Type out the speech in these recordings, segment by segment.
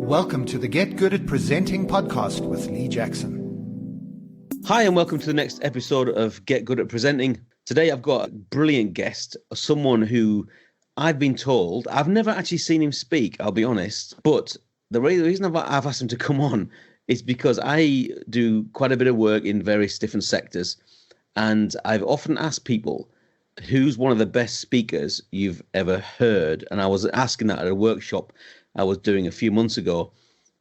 Welcome to the Get Good at Presenting podcast with Lee Jackson. Hi, and welcome to the next episode of Get Good at Presenting. Today I've got a brilliant guest, someone who I've been told, I've never actually seen him speak, I'll be honest, but the reason I've asked him to come on is because I do quite a bit of work in various different sectors, and I've often asked people, who's one of the best speakers you've ever heard? And I was asking that at a workshop I was doing a few months ago,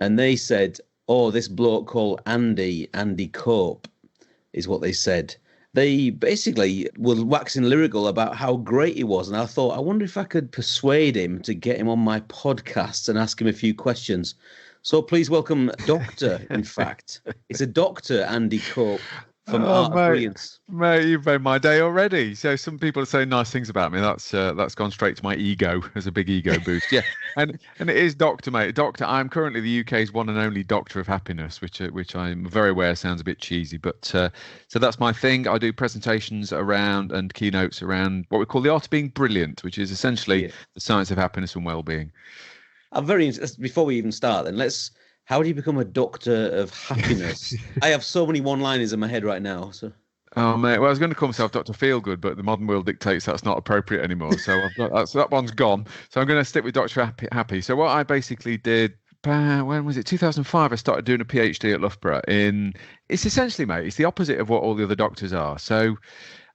and they said, oh, this bloke called Andy Cope is what they said. They basically were waxing lyrical about how great he was, and I thought, I wonder if I could persuade him to get him on my podcast and ask him a few questions. So please welcome Doctor, in fact. It's a Dr. Andy Cope from Art of Brilliance. Mate, you've made my day already. So some people are saying nice things about me. That's gone straight to my ego as a big ego boost. Yeah, and it is Doctor, mate. Doctor, I'm currently the UK's one and only Doctor of Happiness, which I'm very aware sounds a bit cheesy, but so that's my thing. I do presentations around and keynotes around what we call the art of being brilliant, which is essentially the science of happiness and well-being. I'm very interested. Before we even start, then how do you become a Doctor of Happiness? I have so many one-liners in my head right now. So. Oh, mate. Well, I was going to call myself Dr. Feelgood, but the modern world dictates that's not appropriate anymore. So that one's gone. So I'm going to stick with Dr. Happy. So what I basically did, when was it? 2005, I started doing a PhD at Loughborough it's essentially, mate, it's the opposite of what all the other doctors are. So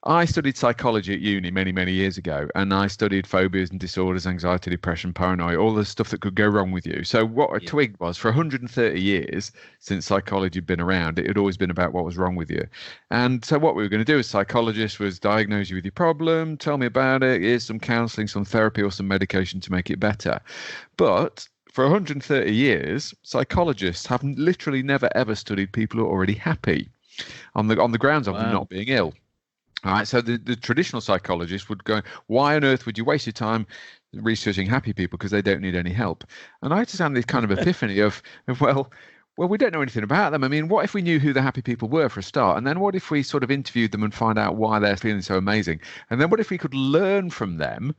I studied psychology at uni many, many years ago, and I studied phobias and disorders, anxiety, depression, paranoia, all the stuff that could go wrong with you. So what I twigged was, for 130 years since psychology had been around, it had always been about what was wrong with you. And so what we were going to do as psychologists was diagnose you with your problem, tell me about it, here's some counselling, some therapy, or some medication to make it better. But for 130 years, psychologists have literally never, ever studied people who are already happy on the grounds of them not being ill. All right, so the traditional psychologist would go, why on earth would you waste your time researching happy people because they don't need any help? And I just had this kind of epiphany of well, we don't know anything about them. I mean, what if we knew who the happy people were for a start? And then what if we sort of interviewed them and find out why they're feeling so amazing? And then what if we could learn from them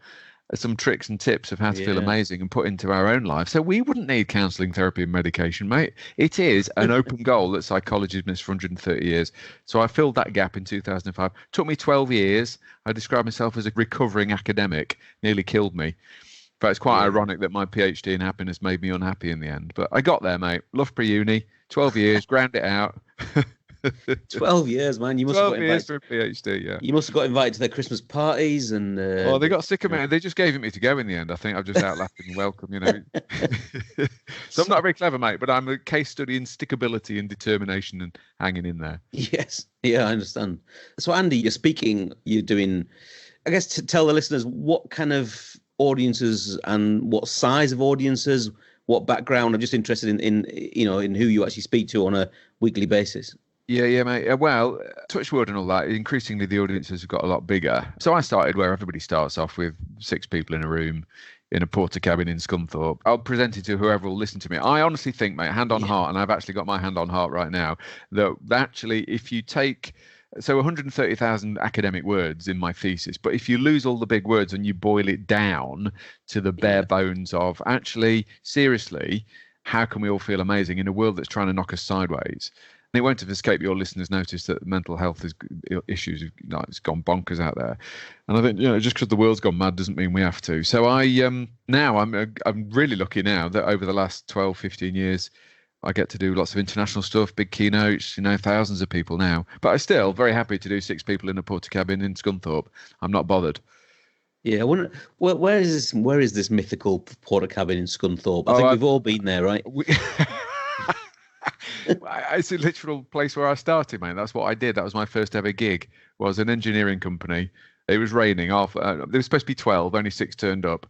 some tricks and tips of how to feel amazing and put into our own life? So we wouldn't need counselling, therapy and medication, mate. It is an open goal that psychology has missed for 130 years. So I filled that gap in 2005. Took me 12 years. I describe myself as a recovering academic. Nearly killed me. But it's quite ironic that my PhD in happiness made me unhappy in the end. But I got there, mate. Loughborough Uni, 12 years, ground it out. 12 years, man. You must 12 have got years invited for a PhD, yeah. You must have got invited to their Christmas parties and. Oh, they got sick of me. They just gave it me to go in the end. I think I've just outlasted and welcome, you know. So I'm not very clever, mate, but I'm a case study in stickability and determination and hanging in there. Yes, yeah, I understand. So, Andy, you're speaking. You're doing. I guess to tell the listeners what kind of audiences and what size of audiences, what background. I'm just interested in who you actually speak to on a weekly basis. Yeah, mate. Well, touch wood and all that. Increasingly, the audiences have got a lot bigger. So I started where everybody starts off with 6 people in a room in a porter cabin in Scunthorpe. I'll present it to whoever will listen to me. I honestly think, mate, hand on heart, and I've actually got my hand on heart right now, that actually if you take... So 130,000 academic words in my thesis, but if you lose all the big words and you boil it down to the bare bones of actually, seriously, how can we all feel amazing in a world that's trying to knock us sideways? It won't have escaped your listeners' notice that mental health issues, it's gone bonkers out there. And I think, just because the world's gone mad doesn't mean we have to. So I'm really lucky now that over the last 12, 15 years, I get to do lots of international stuff, big keynotes, thousands of people now. But I'm still very happy to do 6 people in a porter cabin in Scunthorpe. I'm not bothered. Yeah, I wonder, where is this mythical porter cabin in Scunthorpe? I think we've all been there, right? It's a literal place where I started, mate. That's what I did. That was my first ever gig. Was an engineering company. It was raining. There was supposed to be 12. Only 6 turned up.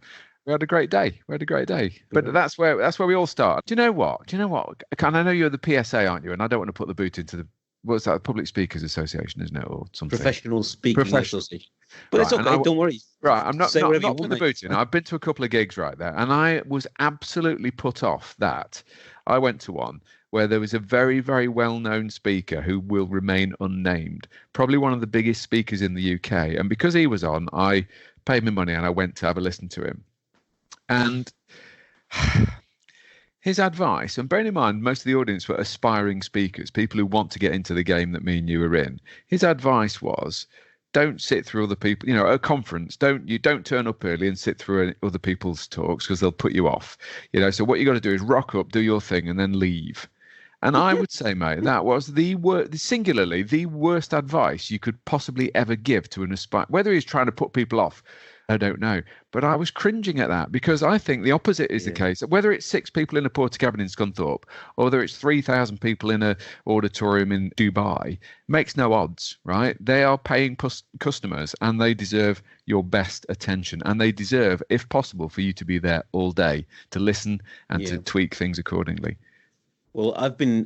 We had a great day. But that's where we all start. Do you know what? And I know you're the PSA, aren't you? And I don't want to put the boot into the what's that? Public Speakers Association, isn't it, or something? Professional Speaking Association. But right, it's okay. Don't worry. Right, I'm not putting the boot in. I've been to a couple of gigs right there, and I was absolutely put off that. I went to one where there was a very, very well-known speaker who will remain unnamed, probably one of the biggest speakers in the UK. And because he was on, I paid me money and I went to have a listen to him. And his advice, and bearing in mind most of the audience were aspiring speakers, people who want to get into the game that me and you were in. His advice was, don't sit through other people, at a conference, don't turn up early and sit through other people's talks because they'll put you off. So what you got to do is rock up, do your thing, and then leave. And I would say, mate, that was singularly the worst advice you could possibly ever give to an aspire. Whether he's trying to put people off, I don't know. But I was cringing at that because I think the opposite is the case. Whether it's 6 people in a porta cabin in Scunthorpe or whether it's 3,000 people in an auditorium in Dubai, makes no odds, right? They are paying customers and they deserve your best attention. And they deserve, if possible, for you to be there all day to listen and to tweak things accordingly. Well,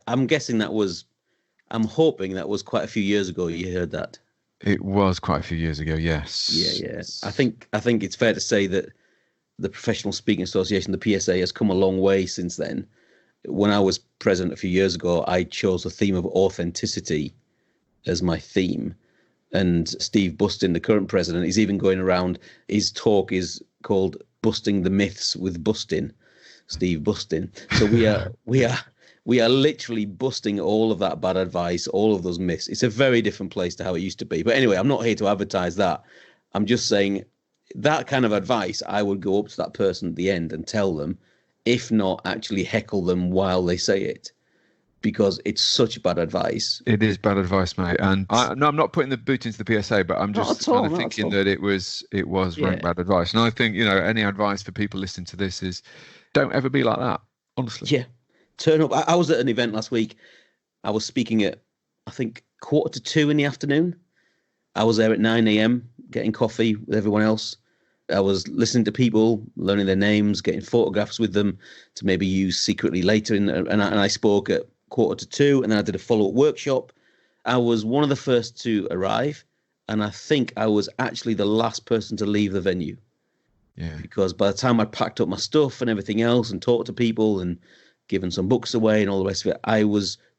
I'm guessing I'm hoping that was quite a few years ago you heard that. It was quite a few years ago, yes. Yeah. I think it's fair to say that the Professional Speaking Association, the PSA, has come a long way since then. When I was president a few years ago, I chose the theme of authenticity as my theme. And Steve Bustin, the current president, is even going around, his talk is called Busting the Myths with Bustin, Steve Bustin. So we are literally busting all of that bad advice, all of those myths. It's a very different place to how it used to be. But anyway, I'm not here to advertise that. I'm just saying that kind of advice, I would go up to that person at the end and tell them, if not actually heckle them while they say it, because it's such bad advice. It is bad advice, mate. And I'm not putting the boot into the PSA, but I'm just kind of thinking that it was rank bad advice. And I think, any advice for people listening to this is don't ever be like that, honestly. Yeah. Turn up. I was at an event last week. I was speaking at, I think, 1:45 in the afternoon. I was there at 9 a.m. getting coffee with everyone else. I was listening to people, learning their names, getting photographs with them to maybe use secretly later. And I spoke at 1:45, and then I did a follow-up workshop. I was one of the first to arrive, and I think I was actually the last person to leave the venue. Yeah. Because by the time I packed up my stuff and everything else and talked to people and given some books away and all the rest of it,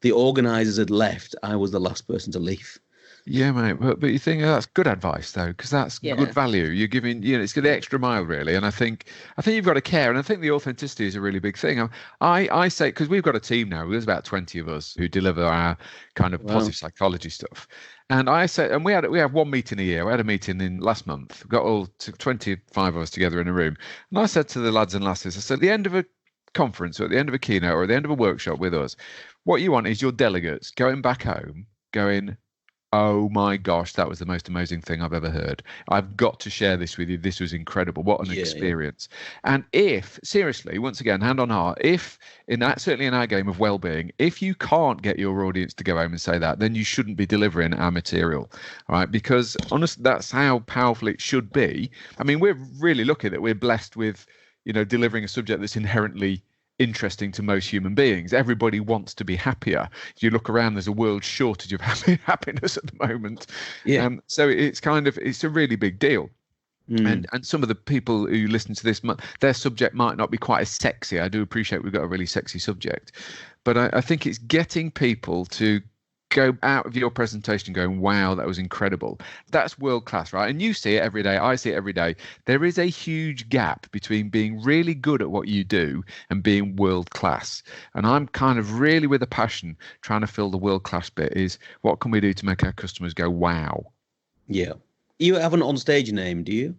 the organisers had left. I was the last person to leave. Yeah, mate. But you think that's good advice, though, because that's good value. You're giving, it's the extra mile, really. And I think you've got to care. And I think the authenticity is a really big thing. I say, because we've got a team now, there's about 20 of us who deliver our kind of positive psychology stuff. And I say, and we have one meeting a year. We had a meeting in last month. We got all 25 of us together in a room. And I said to the lads and lasses, I said, at the end of a conference or at the end of a keynote or at the end of a workshop with us, what you want is your delegates going back home going, oh my gosh, that was the most amazing thing I've ever heard. I've got to share this with you. This was incredible. What an experience. Yeah. And if, seriously, once again, hand on heart, certainly in our game of Wellbeing, if you can't get your audience to go home and say that, then you shouldn't be delivering our material, all right? Because honestly, that's how powerful it should be. I mean, we're really lucky that we're blessed with, delivering a subject that's inherently interesting to most human beings. Everybody wants to be happier. If you look around, there's a world shortage of happiness at the moment. Yeah. So it's a really big deal. And some of the people who listen to this, their subject might not be quite as sexy. I do appreciate we've got a really sexy subject, but I think it's getting people to go out of your presentation going, wow, that was incredible. That's world class, right? And you see it every day. I see it every day. There is a huge gap between being really good at what you do and being world class. And I'm kind of really with a passion trying to fill the world class bit is what can we do to make our customers go, wow. Yeah. You have an on-stage name, do you?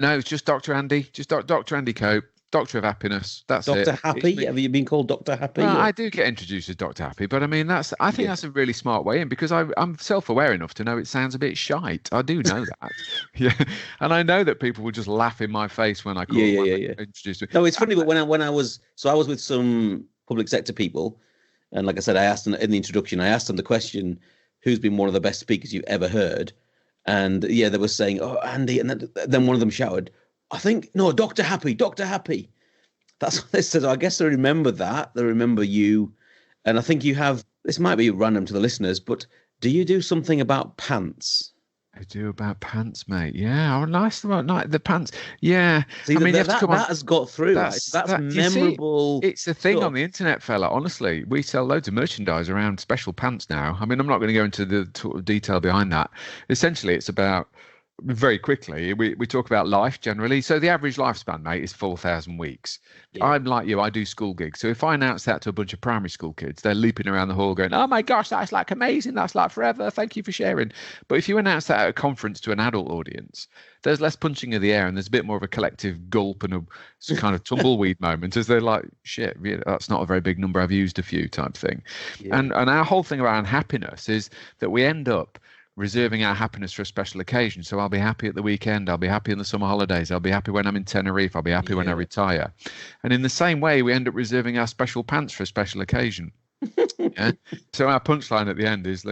No, it's just Dr. Andy, Dr. Andy Cope. Doctor of Happiness. That's Dr. it. Dr. Happy? Have you been called Dr. Happy? Well, I do get introduced as Dr. Happy, but I mean, I think that's a really smart way in because I'm self-aware enough to know it sounds a bit shite. I do know that. Yeah. And I know that people will just laugh in my face when I call introduce me. No, it's funny, but when I was with some public sector people, and like I said, I asked them in the introduction, I asked them the question, who's been one of the best speakers you've ever heard? And they were saying, oh, Andy. And then one of them shouted, I think, no, Dr. Happy, Dr. Happy. That's what they said. I guess they remember that. They remember you. And I think you have, this might be random to the listeners, but do you do something about pants? I do about pants, mate. Yeah. Oh, nice about the pants. Yeah. See, I mean, that has got through. That's memorable. It's a thing on the internet, fella. Honestly, we sell loads of merchandise around special pants now. I mean, I'm not going to go into the sort of detail behind that. Essentially, it's about very quickly, we talk about life generally. So the average lifespan, mate, is 4,000 weeks. Yeah. I'm like you, I do school gigs. So if I announce that to a bunch of primary school kids, they're leaping around the hall going, oh my gosh, that's like amazing. That's like forever. Thank you for sharing. But if you announce that at a conference to an adult audience, there's less punching of the air and there's a bit more of a collective gulp and a kind of tumbleweed moment as they're like, shit, that's not a very big number. I've used a few type thing. Yeah. And our whole thing around happiness is that we end up reserving our happiness for a special occasion. So I'll be happy at the weekend. I'll be happy in the summer holidays. I'll be happy when I'm in Tenerife. I'll be happy when I retire. And in the same way, we end up reserving our special pants for a special occasion. Yeah. So our punchline at the end is,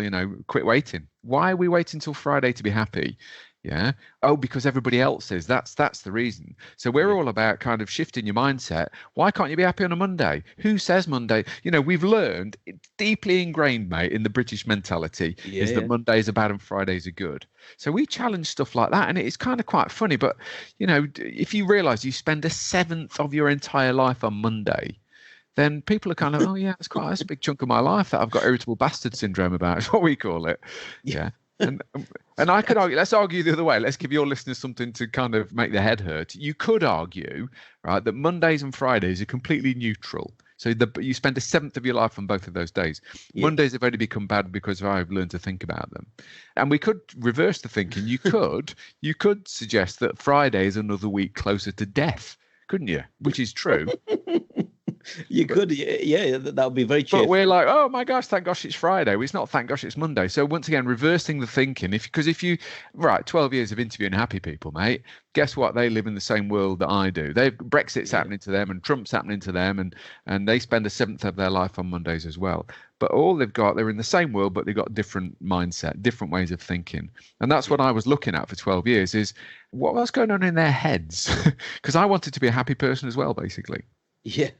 quit waiting. Why are we waiting till Friday to be happy? Yeah. Oh, because everybody else is. That's the reason. So we're all about kind of shifting your mindset. Why can't you be happy on a Monday? Who says Monday? We've learned, it's deeply ingrained, mate, in the British mentality is that Mondays are bad and Fridays are good. So we challenge stuff like that, and it's kind of quite funny. But if you realise you spend 1/7 of your entire life on Monday, then people are kind of, oh yeah, that's a big chunk of my life that I've got irritable bastard syndrome about. Is what we call it. Yeah. And I could argue, let's argue the other way. Let's give your listeners something to kind of make their head hurt. You could argue, right, that Mondays and Fridays are completely neutral. So you spend 1/7 of your life on both of those days. Yeah. Mondays have only become bad because I've learned to think about them. And we could reverse the thinking. You could suggest that Friday is another week closer to death, couldn't you? Which is true. You could, yeah, that would be very cheerful. But we're like, oh my gosh, thank gosh it's Friday. Well, it's not thank gosh it's Monday. So once again, reversing the thinking. Because if you 12 years of interviewing happy people, mate, guess what? They live in the same world that I do. Brexit's happening to them, and Trump's happening to them, and they spend 1/7 of their life on Mondays as well. But all they're in the same world, but they've got different mindset, different ways of thinking. And that's what I was looking at for 12 years is what was going on in their heads? Because I wanted to be a happy person as well, basically. Yeah.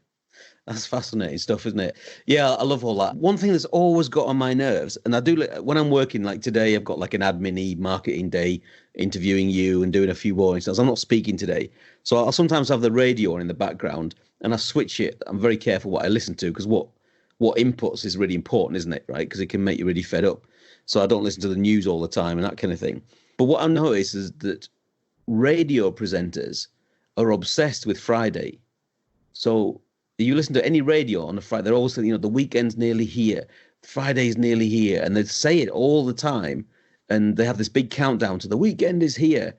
That's fascinating stuff, isn't it? Yeah, I love all that. One thing that's always got on my nerves, and I do when I'm working, like today, I've got like an admin marketing day, interviewing you and doing a few boring stuff. I'm not speaking today, so I'll sometimes have the radio on in the background, and I switch it. I'm very careful what I listen to because what inputs is really important, isn't it? Right? Because it can make you really fed up. So I don't listen to the news all the time and that kind of thing. But what I notice is that radio presenters are obsessed with Friday. So you listen to any radio on a Friday, they're always saying, the weekend's nearly here, Friday's nearly here, and they say it all the time, and they have this big countdown to the weekend is here.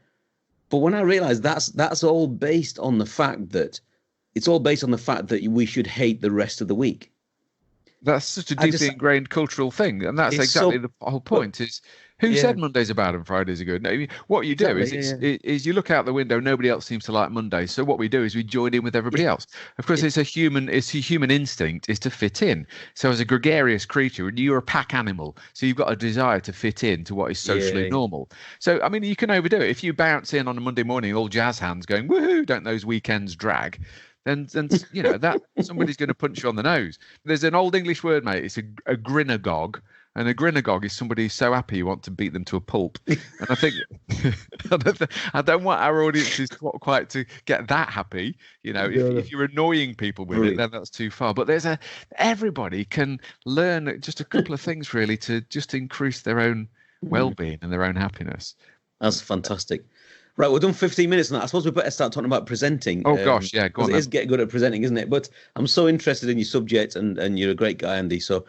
But when I realized that's all based on the fact that we should hate the rest of the week. That's such a deeply ingrained cultural thing, and that's exactly the whole point. Is who said Mondays are bad and Fridays are good? No, what you do is you look out the window. Nobody else seems to like Mondays, so what we do is we join in with everybody else. Of course, it's a human instinct is to fit in. So as a gregarious creature, you're a pack animal, so you've got a desire to fit in to what is socially normal. So I mean, you can overdo it if you bounce in on a Monday morning, all jazz hands going woohoo! Don't those weekends drag? Then that somebody's going to punch you on the nose. There's an old English word, mate. It's a grinagog, and a grinagog is somebody who's so happy you want to beat them to a pulp. And I think I don't want our audiences quite to get that happy. If you're annoying people with it, then that's too far. But everybody can learn just a couple of things really to just increase their own well-being and their own happiness. That's fantastic. Right, we've done 15 minutes on that. I suppose we better start talking about presenting. Oh, gosh, yeah, go on. It is get good at presenting, isn't it? But I'm so interested in your subject, and you're a great guy, Andy. So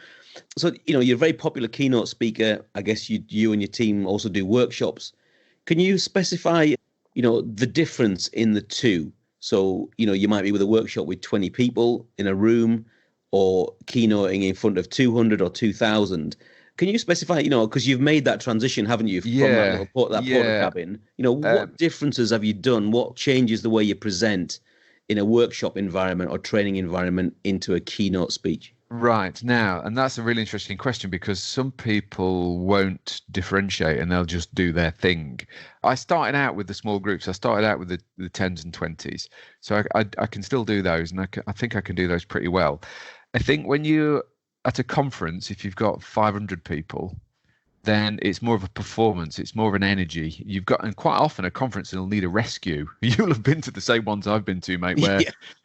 you're a very popular keynote speaker. I guess you and your team also do workshops. Can you specify, the difference in the two? So, you might be with a workshop with 20 people in a room, or keynoting in front of 200 or 2,000. Can you specify, because you've made that transition, haven't you, from that porta cabin? What differences have you done? What changes the way you present in a workshop environment or training environment into a keynote speech? Right. Now, and that's a really interesting question because some people won't differentiate and they'll just do their thing. I started out with the small groups. I started out with the 10s and 20s. So I can still do those, and I think I can do those pretty well. I think when you at a conference, if you've got 500 people, then it's more of a performance. It's more of an energy. And quite often a conference will need a rescue. You'll have been to the same ones I've been to, mate, where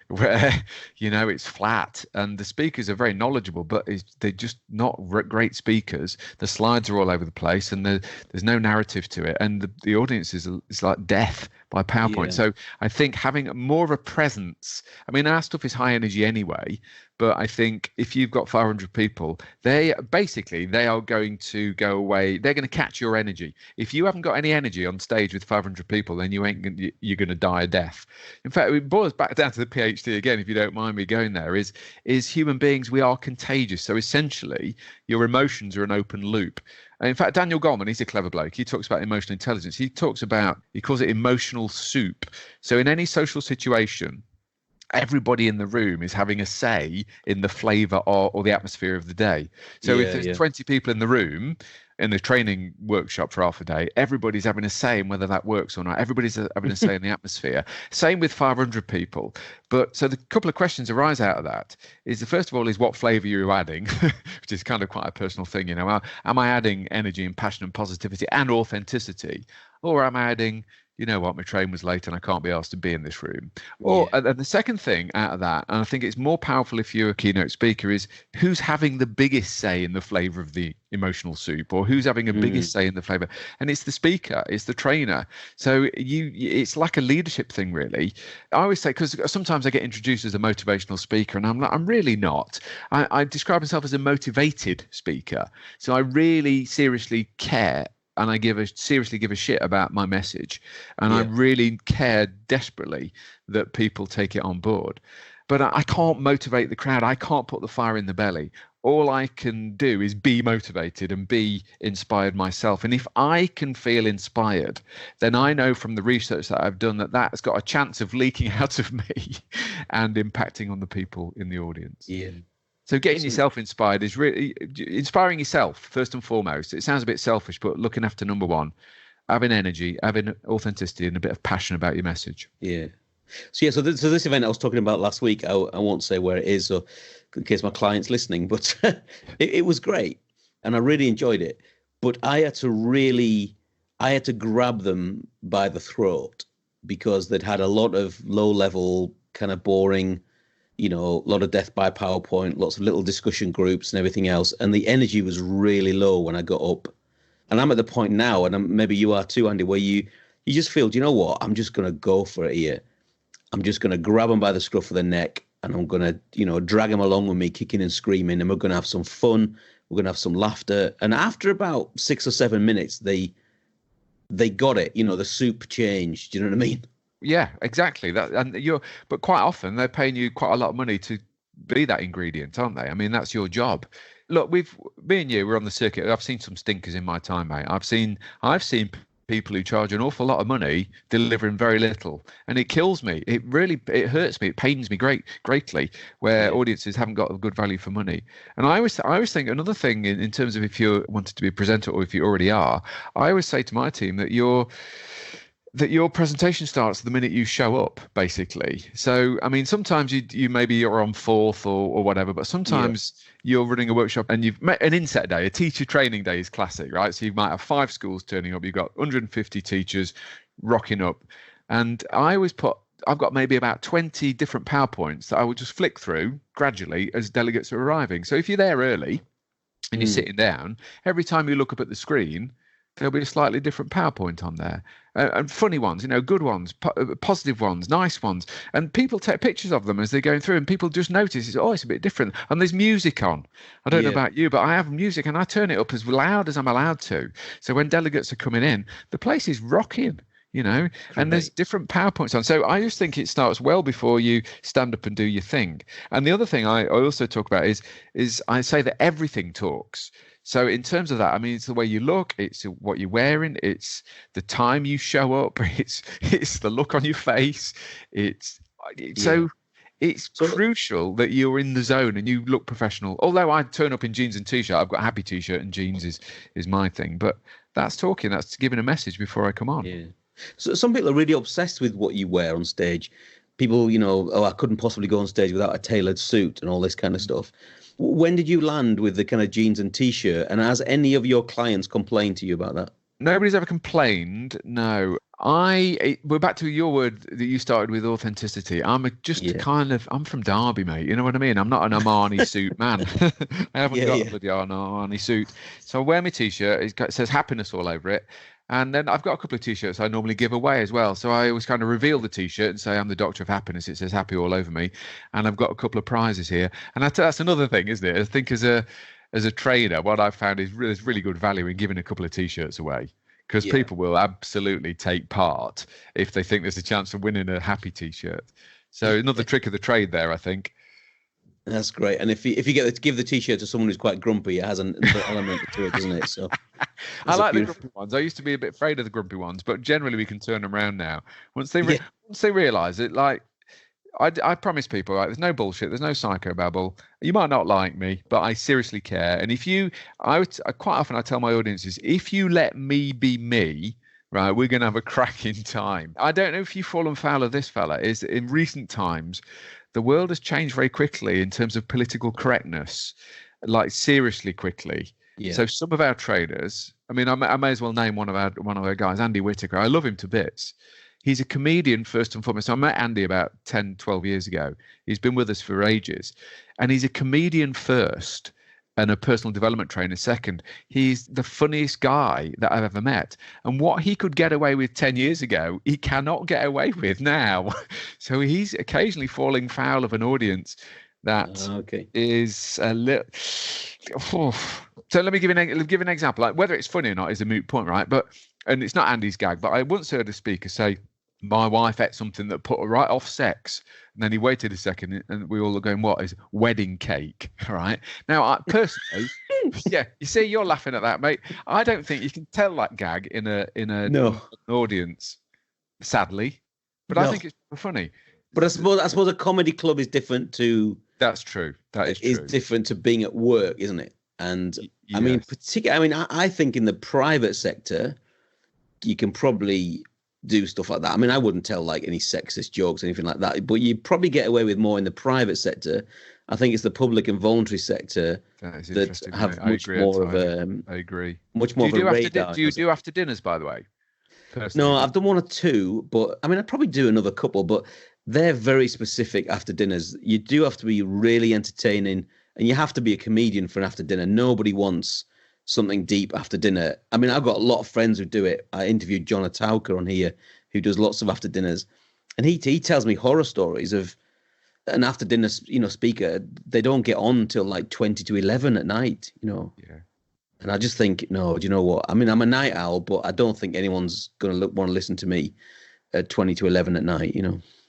where, it's flat and the speakers are very knowledgeable, but they're just not great speakers. The slides are all over the place and there's no narrative to it. And the audience is like death by PowerPoint. Yeah. So I think having more of a presence, I mean, our stuff is high energy anyway, but I think if you've got 500 people, they are going to go away. They're going to catch your energy. If you haven't got any energy on stage with 500 people, then you're going to die a death. In fact, it boils back down to the PhD again, if you don't mind me going there, is human beings, we are contagious. So essentially, your emotions are an open loop. In fact, Daniel Goleman, he's a clever bloke. He talks about emotional intelligence. He calls it emotional soup. So in any social situation, everybody in the room is having a say in the flavor or the atmosphere of the day. So if there's 20 people in the room in a training workshop for half a day, everybody's having a say in whether that works or not. Everybody's having a say in the atmosphere. Same with 500 people. But so the couple of questions arise out of that is, the first of all is what flavor you're adding, which is kind of quite a personal thing. Am I adding energy and passion and positivity and authenticity, or am I adding, my train was late and I can't be asked to be in this room? And the second thing out of that, and I think it's more powerful if you're a keynote speaker, is who's having the biggest say in the flavor of the emotional soup, or who's having a biggest say in the flavor? And it's the speaker, it's the trainer. So it's like a leadership thing, really. I always say, because sometimes I get introduced as a motivational speaker, and I'm really not. I describe myself as a motivated speaker. So I really seriously care, and I seriously give a shit about my message. And I really care desperately that people take it on board. But I can't motivate the crowd. I can't put the fire in the belly. All I can do is be motivated and be inspired myself. And if I can feel inspired, then I know from the research that I've done that that's got a chance of leaking out of me and impacting on the people in the audience. Yeah. So getting yourself inspired is really inspiring yourself first and foremost. It sounds a bit selfish, but looking after number one, having energy, having authenticity, and a bit of passion about your message. Yeah. So this event I was talking about last week, I won't say where it is, so in case my client's listening, but it was great and I really enjoyed it. But I had to grab them by the throat, because they'd had a lot of low level, kind of boring, a lot of death by PowerPoint, lots of little discussion groups and everything else. And the energy was really low when I got up. And I'm at the point now, and maybe you are too, Andy, where you just feel, do you know what? I'm just going to go for it here. I'm just going to grab them by the scruff of the neck, and I'm going to, drag them along with me, kicking and screaming. And we're going to have some fun. We're going to have some laughter. And after about 6 or 7 minutes, they got it. The soup changed. Do you know what I mean? Yeah, exactly. But quite often they're paying you quite a lot of money to be that ingredient, aren't they? I mean, that's your job. Look, me and you, we're on the circuit. I've seen some stinkers in my time, mate. I've seen people who charge an awful lot of money delivering very little, and it kills me. It hurts me. It pains me greatly where audiences haven't got a good value for money. And I always think another thing in terms of if you wanted to be a presenter, or if you already are, I always say to my team that your presentation starts the minute you show up, basically. So, I mean, sometimes you maybe you're on fourth or whatever, but sometimes you're running a workshop and you've met an inset day, a teacher training day is classic, right? So you might have 5 schools turning up. You've got 150 teachers rocking up. And I've got maybe about 20 different PowerPoints that I will just flick through gradually as delegates are arriving. So if you're there early and you're sitting down, every time you look up at the screen, there'll be a slightly different PowerPoint on there, and funny ones, good ones, positive ones, nice ones, and people take pictures of them as they're going through, and people just notice it's a bit different. And there's music on. I don't know about you, but I have music, and I turn it up as loud as I'm allowed to. So when delegates are coming in, the place is rocking. And there's different PowerPoints on. So I just think it starts well before you stand up and do your thing. And the other thing I also talk about is I say that everything talks. So in terms of that, I mean, it's the way you look, it's what you're wearing, it's the time you show up, it's the look on your face. It's crucial that you're in the zone and you look professional. Although I turn up in jeans and t-shirt, I've got a happy t-shirt and jeans is my thing. But that's talking, that's giving a message before I come on. Yeah. So some people are really obsessed with what you wear on stage. People, I couldn't possibly go on stage without a tailored suit and all this kind of stuff. When did you land with the kind of jeans and t-shirt? And has any of your clients complained to you about that? Nobody's ever complained. No, we're back to your word that you started with, authenticity. I'm from Derby, mate. You know what I mean? I'm not an Armani suit man. I haven't got a bloody Armani suit. So I wear my t-shirt. It says happiness all over it. And then I've got a couple of t-shirts I normally give away as well. So I always kind of reveal the t-shirt and say I'm the Doctor of Happiness. It says happy all over me. And I've got a couple of prizes here. And that's another thing, isn't it? I think as a trainer, what I've found is there's really good value in giving a couple of t-shirts away, because people will absolutely take part if they think there's a chance of winning a happy t-shirt. So another trick of the trade there, I think. That's great. And if you get to give the t-shirt to someone who's quite grumpy, it has an element to it, doesn't it? So I like the grumpy ones. I used to be a bit afraid of the grumpy ones, but generally we can turn them around now. Once they realize it, like I promise people, like, there's no bullshit, there's no psychobabble. You might not like me, but I seriously care. And quite often I tell my audiences, if you let me be me, right, we're going to have a cracking time. I don't know if you've fallen foul of this fella, is in recent times, the world has changed very quickly in terms of political correctness, like seriously quickly. Yeah. So some of our traders, I mean, I may as well name one of our guys, Andy Whitaker. I love him to bits. He's a comedian first and foremost. I met Andy about 10, 12 years ago. He's been with us for ages. And he's a comedian first and a personal development trainer second. He's the funniest guy that I've ever met. And what he could get away with 10 years ago, he cannot get away with now. So he's occasionally falling foul of an audience that is a little... So let me give an example. Like, whether it's funny or not is a moot point, right? And it's not Andy's gag, but I once heard a speaker say, my wife ate something that put her right off sex. And then he waited a second and we all are going, what is wedding cake? Right. Now, I personally, you see, you're laughing at that, mate. I don't think you can tell that gag in an audience, sadly, but I think it's funny. But I suppose a comedy club is different to... That's true. That is true. It's different to being at work, isn't it? And yes. I think in the private sector, you can probably do stuff like that. I mean, I wouldn't tell like any sexist jokes, anything like that, but you probably get away with more in the private sector. I think it's the public and voluntary sector that have much more of a... I agree. Much more of a radar. Do you do after dinners, by the way? Personally? No, I've done one or two, but I mean, I'd probably do another couple, but they're very specific after dinners. You do have to be really entertaining, and you have to be a comedian for an after dinner. Nobody wants something deep after dinner. I mean, I've got a lot of friends who do it. I interviewed John Atauka on here, who does lots of after dinners, and he tells me horror stories of an after dinner, speaker. They don't get on till like 20 to 11 at night, Yeah. And I just think, no, do you know what? I mean, I'm a night owl, but I don't think anyone's going to want to listen to me at 20 to 11 at night,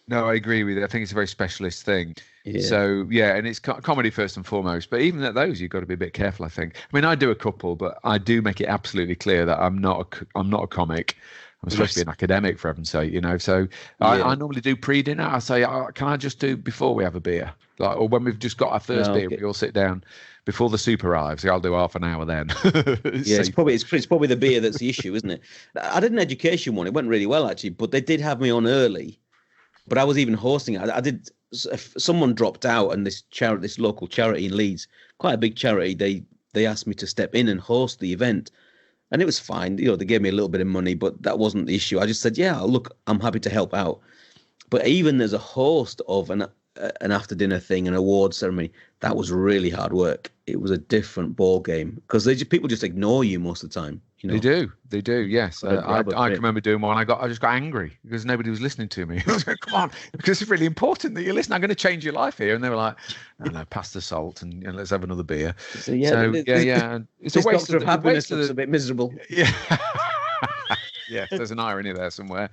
No, I agree with you. I think it's a very specialist thing. Yeah. So, and it's comedy first and foremost. But even at those, you've got to be a bit careful, I think. I mean, I do a couple, but I do make it absolutely clear that I'm not a comic. I'm supposed to be an academic, for heaven's sake, So I normally do pre-dinner. I say, can I just do before we have a beer? Or when we've just got our first beer, we all sit down before the soup arrives. I'll do half an hour then. It's probably the beer that's the issue, isn't it? I did an education one. It went really well, actually, but they did have me on early. But I was even hosting it. I did. Someone dropped out, and this local charity in Leeds, quite a big charity, they asked me to step in and host the event, and it was fine. They gave me a little bit of money, but that wasn't the issue. I just said, yeah, look, I'm happy to help out. But even as a host of an after dinner thing, an award ceremony, that was really hard work. It was a different ball game because people just ignore you most of the time. They do. Yes, I can remember doing one. I just got angry because nobody was listening to me. I was like, come on, because it's really important that you listen. I'm going to change your life here. And they were like, no, pass the salt and let's have another beer. So it's a waste of happiness. Looks a bit miserable. Yeah. Yes, there's an irony there somewhere.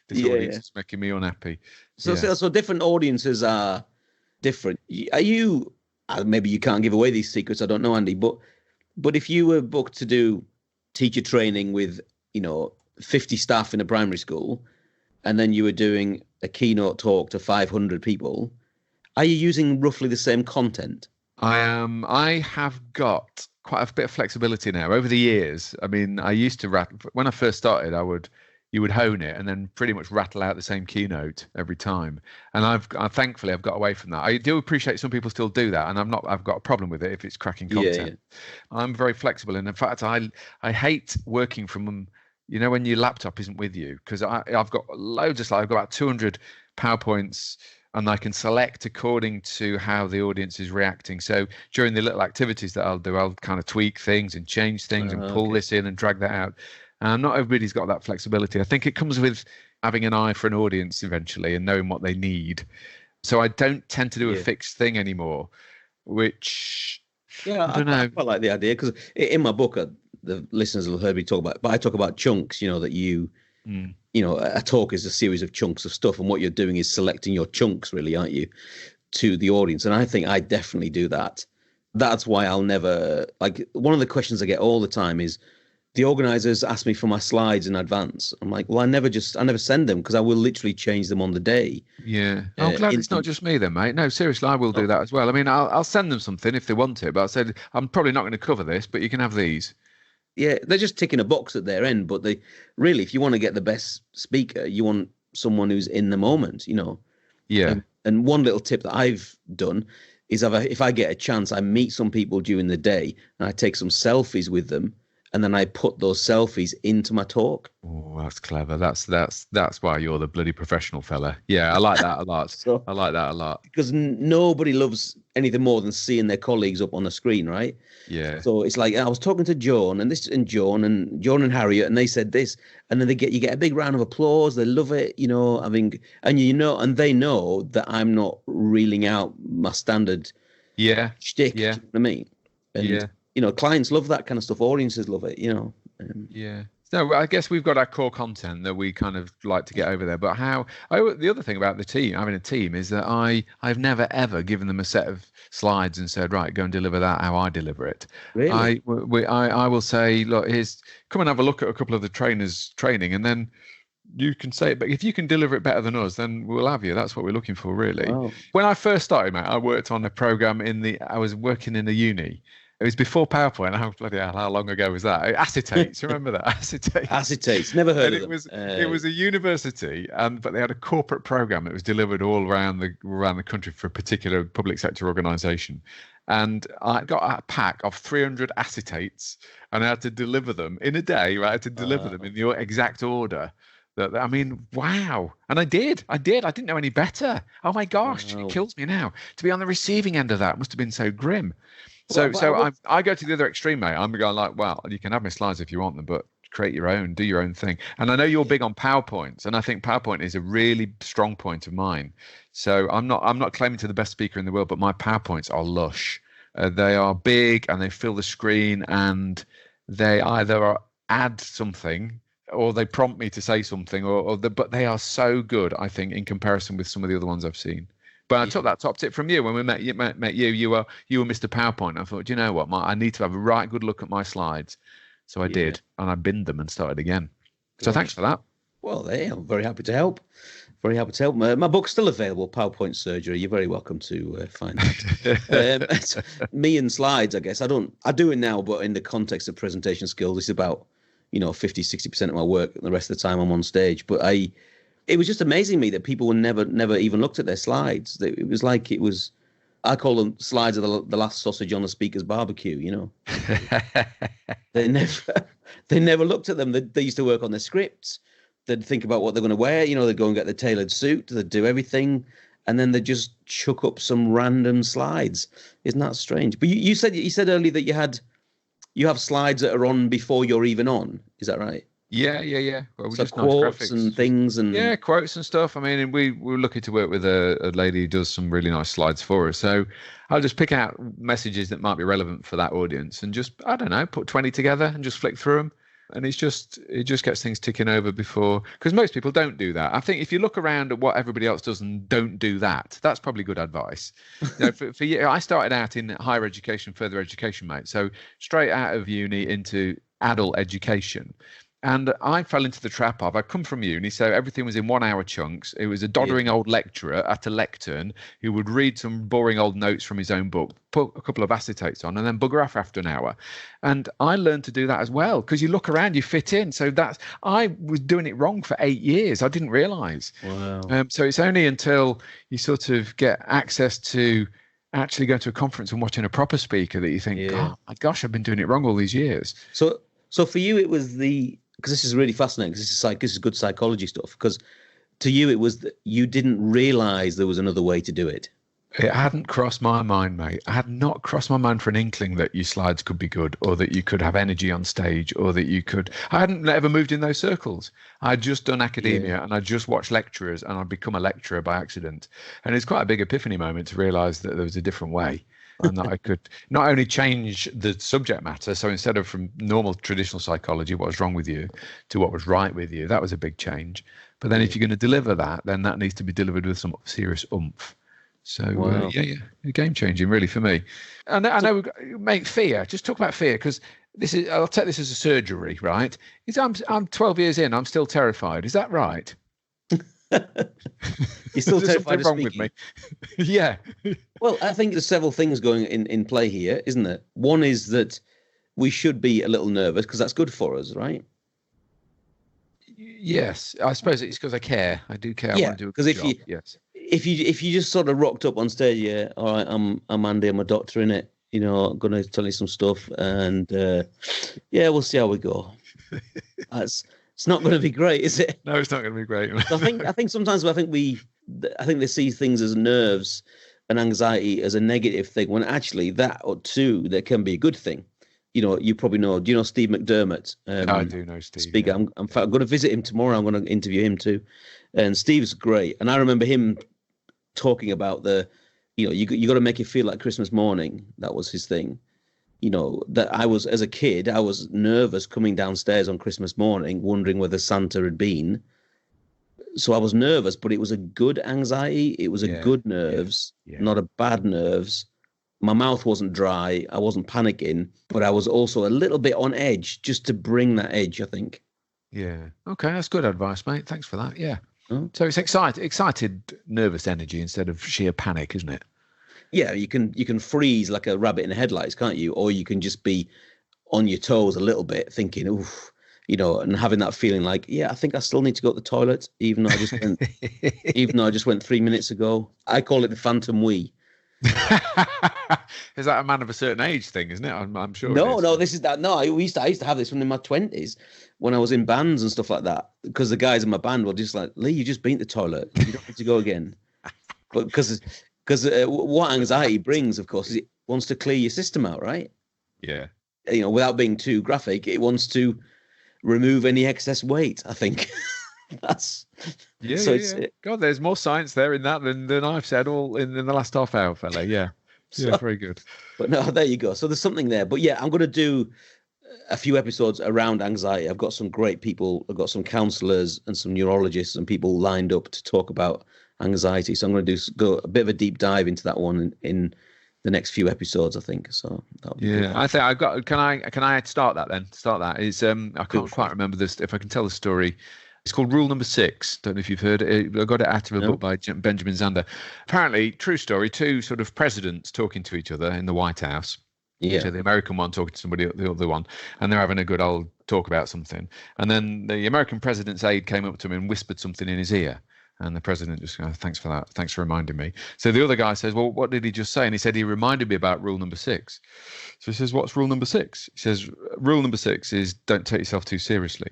This audience is making me unhappy. So different audiences are different. Are you? Maybe you can't give away these secrets. I don't know, Andy. But if you were booked to do teacher training with 50 staff in a primary school, and then you were doing a keynote talk to 500 people, are you using roughly the same content? I am. I have got quite a bit of flexibility now over the years. I mean, I used to when I first started, you would hone it and then pretty much rattle out the same keynote every time. And thankfully I've got away from that. I do appreciate some people still do that, and I've got a problem with it if it's cracking content. Yeah. I'm very flexible, and in fact I hate working from You know, when your laptop isn't with you, because I've got loads of slides. I've got about 200 PowerPoints, and I can select according to how the audience is reacting. So during the little activities that I'll do, I'll kind of tweak things and change things and pull this in and drag that out. Not everybody's got that flexibility. I think it comes with having an eye for an audience eventually and knowing what they need. So I don't tend to do a fixed thing anymore, which I don't know. I quite like the idea, because in my book, the listeners will have heard me talk about, but I talk about chunks, that you know, a talk is a series of chunks of stuff, and what you're doing is selecting your chunks, really, aren't you, to the audience? And I think I definitely do that. That's why I'll never, like, one of the questions I get all the time is, the organizers ask me for my slides in advance. I'm like, well, I never send them, because I will literally change them on the day. Yeah. I'm glad it's not just me then, mate. No, seriously, I will do that as well. I mean, I'll send them something if they want it, but I said, I'm probably not going to cover this, but you can have these. Yeah, they're just ticking a box at their end, but they really, if you want to get the best speaker, you want someone who's in the moment, Yeah. And one little tip that I've done is if I get a chance, I meet some people during the day and I take some selfies with them, and then I put those selfies into my talk. Oh, that's clever. That's why you're the bloody professional fella. Yeah, I like that a lot. I like that a lot. Because nobody loves anything more than seeing their colleagues up on the screen, right? Yeah. So it's like, I was talking to Joan and Joan and Harriet, and they said this, and then you get a big round of applause. They love it, and they know that I'm not reeling out my standard shtick. Yeah. Do you know what I mean? And, clients love that kind of stuff. Audiences love it, Yeah. So I guess we've got our core content that we kind of like to get over there. But the other thing about having a team, is that I've never ever given them a set of slides and said, right, go and deliver that how I deliver it. Really? I will say, look, come and have a look at a couple of the trainers' training, and then you can say it. But if you can deliver it better than us, then we'll have you. That's what we're looking for, really. Wow. When I first started, mate, I worked on a program I was working in a uni. It was before PowerPoint. How long ago was that? Acetates, remember that? Acetates, never heard of them. It was a university, but they had a corporate program that was delivered all around the country for a particular public sector organisation. And I got a pack of 300 acetates, and I had to deliver them in a day. Right, I had to deliver them in the exact order. I mean, wow. And I did. I didn't know any better. Oh my gosh, It kills me now to be on the receiving end of that. It must have been so grim. So I go to the other extreme, mate. I'm going like, well, you can have my slides if you want them, but create your own, do your own thing. And I know you're big on PowerPoints, and I think PowerPoint is a really strong point of mine. So I'm not claiming to be the best speaker in the world, but my PowerPoints are lush. They are big and they fill the screen, and they either add something or they prompt me to say something, but they are so good, I think, in comparison with some of the other ones I've seen. But I took that top tip from you when we met you. You were Mr. PowerPoint. I thought, do you know what? I need to have a right good look at my slides. So I did, and I binned them and started again. So thanks for that. Well, I'm very happy to help. Very happy to help. My book's still available, PowerPoint Surgery. You're very welcome to find that. Me and slides, I guess. I do it now, but in the context of presentation skills, it's about 50, 60% of my work, and the rest of the time I'm on stage. But it was just amazing me that people never even looked at their slides. It was like I call them slides of the last sausage on the speaker's barbecue, They never looked at them. They used to work on their scripts. They'd think about what they're going to wear. They'd go and get the tailored suit. They'd do everything. And then they'd just chuck up some random slides. Isn't that strange? But you said earlier that you have slides that are on before you're even on. Is that right? Yeah. Well, so just quotes nice and things and quotes and stuff. I mean, and we're lucky to work with a lady who does some really nice slides for us. So I'll just pick out messages that might be relevant for that audience and just, I don't know, put 20 together and just flick through them. And it just gets things ticking over before, because most people don't do that. I think if you look around at what everybody else does and don't do that, that's probably good advice. For you, I started out in higher education, further education, mate. So straight out of uni into adult education. And I fell into the trap of, I'd come from uni, so everything was in 1 hour chunks. It was a doddering old lecturer at a lectern who would read some boring old notes from his own book, put a couple of acetates on, and then bugger off after an hour. And I learned to do that as well, because you look around, you fit in. So I was doing it wrong for 8 years. I didn't realize. Wow. So it's only until you sort of get access to actually going to a conference and watching a proper speaker that you think, oh my gosh, I've been doing it wrong all these years. So for you, it was because this is really fascinating. 'Cause this is good psychology stuff. Because to you, it was that you didn't realize there was another way to do it. It hadn't crossed my mind, mate. It had not crossed my mind for an inkling that your slides could be good, or that you could have energy on stage, or that you could. I hadn't ever moved in those circles. I'd just done academia, and I just watched lecturers, and I'd become a lecturer by accident. And it's quite a big epiphany moment to realise that there was a different way, and that I could not only change the subject matter. So instead of from normal traditional psychology, what was wrong with you, to what was right with you, that was a big change. But then if you're going to deliver that, then that needs to be delivered with some serious oomph. So Wow. game changing really for me. And I know, mate, fear. Just talk about fear, because I'll take this as a surgery, right? I'm 12 years in. I'm still terrified. Is that right? You're still There's terrified something of wrong with speaking. me. Yeah. Well, I think there's several things going in play here, isn't there? One is that we should be a little nervous because that's good for us, right? Yes, I suppose it's because I care. I do care. I want to do a good job. Yes. If you just sort of rocked up on stage, yeah, all right, I'm Andy, I'm a doctor in it, you know, I'm gonna tell you some stuff, and yeah, we'll see how we go. It's not going to be great, is it? No, it's not going to be great. I think sometimes I think they see things as nerves and anxiety as a negative thing, when actually that can be a good thing. You know, you probably know. Do you know Steve McDermott? I do know Steve. Speaker. Yeah. I'm going to visit him tomorrow. I'm going to interview him too. And Steve's great. And I remember him talking about you got to make it feel like Christmas morning. That was his thing. You know, that as a kid, I was nervous coming downstairs on Christmas morning, wondering whether Santa had been. So I was nervous, but it was a good anxiety. It was a good nerves, not a bad nerves. My mouth wasn't dry. I wasn't panicking, but I was also a little bit on edge, just to bring that edge, I think. Yeah. Okay, that's good advice, mate. Thanks for that. Yeah. Oh. So it's excited, nervous energy instead of sheer panic, isn't it? Yeah, you can freeze like a rabbit in the headlights, can't you? Or you can just be on your toes a little bit, thinking, oof, you know, and having that feeling like, yeah, I think I still need to go to the toilet, even though I just went 3 minutes ago. I call it the phantom wee. Is that a man of a certain age thing, isn't it? I'm sure. No, this is that. No, I used to have this when in my 20s, when I was in bands and stuff like that, because the guys in my band were just like, Lee, you just been to the toilet. You don't need to go again. But because what anxiety brings, of course, is it wants to clear your system out, right? Yeah. You know, without being too graphic, it wants to remove any excess weight, I think. That's God, there's more science there in that than I've said all in the last half hour, fella. Yeah. Yeah, very good. But no, there you go. So there's something there. But yeah, I'm going to do a few episodes around anxiety. I've got some great people. I've got some counselors and some neurologists and people lined up to talk about anxiety. So I'm going to go a bit of a deep dive into that one in the next few episodes, I think. So yeah, I think I've got. Can I start that then? Start that is I can't quite remember this. If I can tell the story. It's called Rule Number 6. Don't know if you've heard it. I got it out of a book by Benjamin Zander. Apparently, true story, two sort of presidents talking to each other in the White House. Yeah. So the American one talking to somebody, the other one, and they're having a good old talk about something. And then the American president's aide came up to him and whispered something in his ear. And the president just goes, thanks for that. Thanks for reminding me. So the other guy says, well, what did he just say? And he said, he reminded me about Rule Number 6. So he says, what's Rule Number 6? He says, Rule Number 6 is don't take yourself too seriously.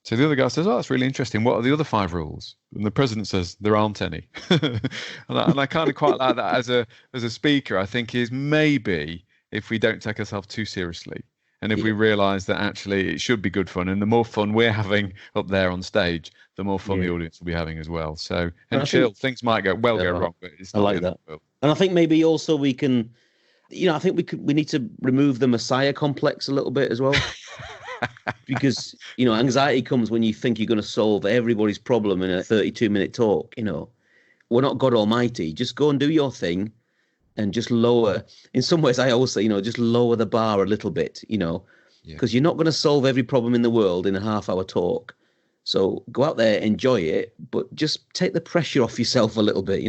So the other guy says, oh, that's really interesting. What are the other 5 rules? And the president says, there aren't any. and I kind of quite like that as a speaker. I think is maybe if we don't take ourselves too seriously and if we realise that actually it should be good fun, and the more fun we're having up there on stage, the more fun the audience will be having as well. So, and chill, things might go wrong, but it's not. I like that. And I think maybe also we can, I think we need to remove the Messiah complex a little bit as well. Because, anxiety comes when you think you're going to solve everybody's problem in a 32-minute talk. We're not God Almighty. Just go and do your thing and just lower. In some ways, I always say, just lower the bar a little bit, because you're not going to solve every problem in the world in a half-hour talk. So go out there, enjoy it, but just take the pressure off yourself a little bit,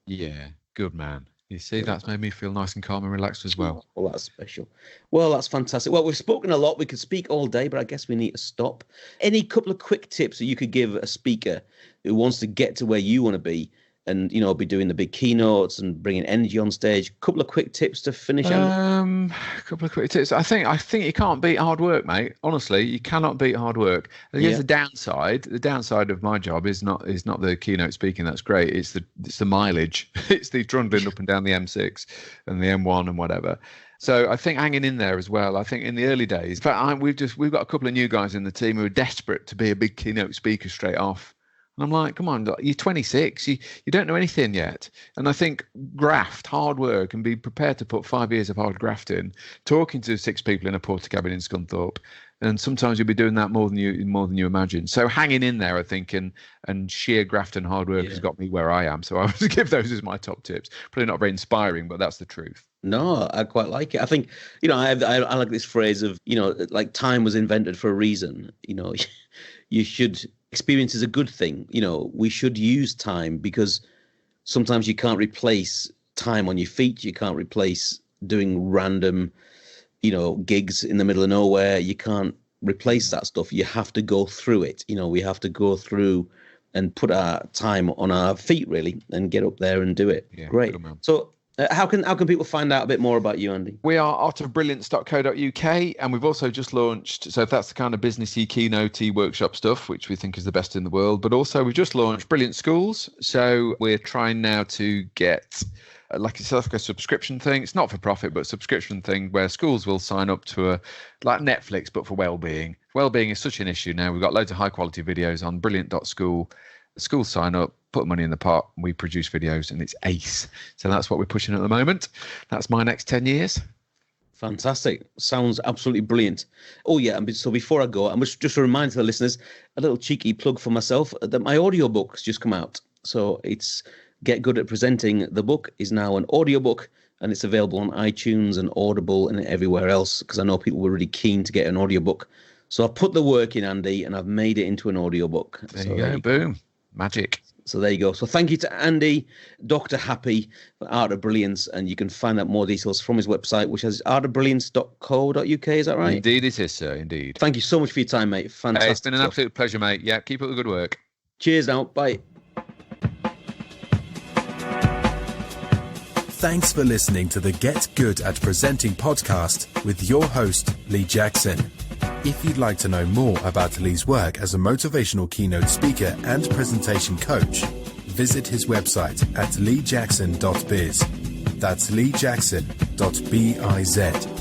Yeah, good man. You see, that's made me feel nice and calm and relaxed as well. Well, that's special. Well, that's fantastic. Well, we've spoken a lot. We could speak all day, but I guess we need to stop. Any couple of quick tips that you could give a speaker who wants to get to where you want to be and be doing the big keynotes and bringing energy on stage. A couple of quick tips to finish. A couple of quick tips. I think you can't beat hard work, mate. Honestly, you cannot beat hard work. I guess the downside of my job is not the keynote speaking. That's great. It's the mileage. It's the trundling up and down the M6 and the M1 and whatever. So I think hanging in there as well. I think in the early days, in fact, we've got a couple of new guys in the team who are desperate to be a big keynote speaker straight off. And I'm like, come on, you're 26, you don't know anything yet. And I think hard work, and be prepared to put 5 years of hard graft in, talking to 6 people in a porter cabin in Scunthorpe. And sometimes you'll be doing that more than you imagine. So hanging in there, I think, and sheer graft and hard work has got me where I am. So I would give those as my top tips. Probably not very inspiring, but that's the truth. No, I quite like it. I think, I like this phrase of, like time was invented for a reason. You should, experience is a good thing. We should use time, because sometimes you can't replace time on your feet. You can't replace doing random, gigs in the middle of nowhere. You can't replace that stuff. You have to go through it. We have to go through and put our time on our feet, really, and get up there and do it. Yeah, great. So how can people find out a bit more about you, Andy? We are artofbrilliance.co.uk, and we've also just launched, so if that's the kind of businessy, keynote-y workshop stuff, which we think is the best in the world, but also we've just launched Brilliant Schools. So we're trying now to get like a subscription thing. It's not for profit, but a subscription thing where schools will sign up to like Netflix, but for Wellbeing. Wellbeing is such an issue now. We've got loads of high quality videos on brilliant.school. The schools sign up, put money in the pot, and we produce videos, and it's ace. So that's what we're pushing at the moment. That's my next 10 years. Fantastic. Sounds absolutely brilliant. Oh, yeah. And so before I go, I'm just a reminder to the listeners, a little cheeky plug for myself, that my audiobook's just come out. So it's Get Good at Presenting. The book is now an audiobook, and it's available on iTunes and Audible and everywhere else, because I know people were really keen to get an audiobook. So I've put the work in, Andy, and I've made it into an audiobook. There you go. Boom. Magic. So there you go. So thank you to Andy, Dr. Happy, for Art of Brilliance, and you can find out more details from his website, which is artofbrilliance.co.uk. Is that right? Indeed it is, sir. Indeed. Thank you so much for your time, mate. Fantastic. Hey, it's been an absolute pleasure, mate. Yeah, keep up the good work. Cheers now. Bye. Thanks for listening to the Get Good at Presenting podcast with your host, Lee Jackson. If you'd like to know more about Lee's work as a motivational keynote speaker and presentation coach, visit his website at leejackson.biz. That's leejackson.biz.